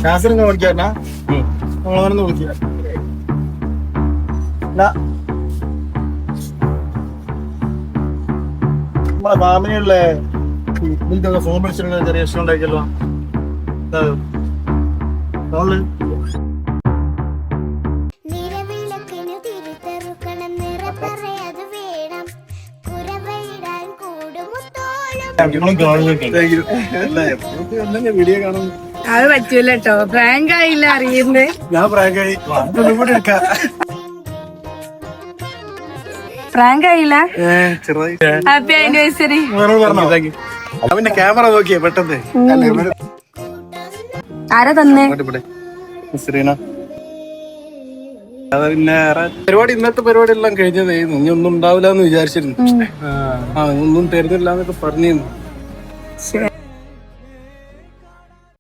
നാസറിനെ വിളിക്കാ നമ്മളവനൊന്ന് വിളിക്കുക നമ്മളെ മാമിനുള്ള ഇതിന്റെ ഫോൺ വിളിച്ചിട്ടുള്ള ചെറിയ ഇഷ്ടം ഉണ്ടാക്കിയല്ലോ വീഡിയോ കാണും. അത് പറ്റൂല കേട്ടോ, പ്രാങ്ക് ആയില്ല അറിയുന്നേ. ഞാൻ പ്രാങ്കായി പ്രാങ്ക് ആയില്ല. Happy anniversary. പിന്നെ ക്യാമറ നോക്കിയേ പെട്ടെന്ന്. ആരാ തന്നെ? പിന്നെ പരിപാടി ഇന്നത്തെ പരിപാടി എല്ലാം കഴിഞ്ഞതായിരുന്നു. ഇനി ഒന്നും ഉണ്ടാവില്ല എന്ന് വിചാരിച്ചിരുന്നു. ഒന്നും തരുന്നില്ല എന്നൊക്കെ പറഞ്ഞിരുന്നു.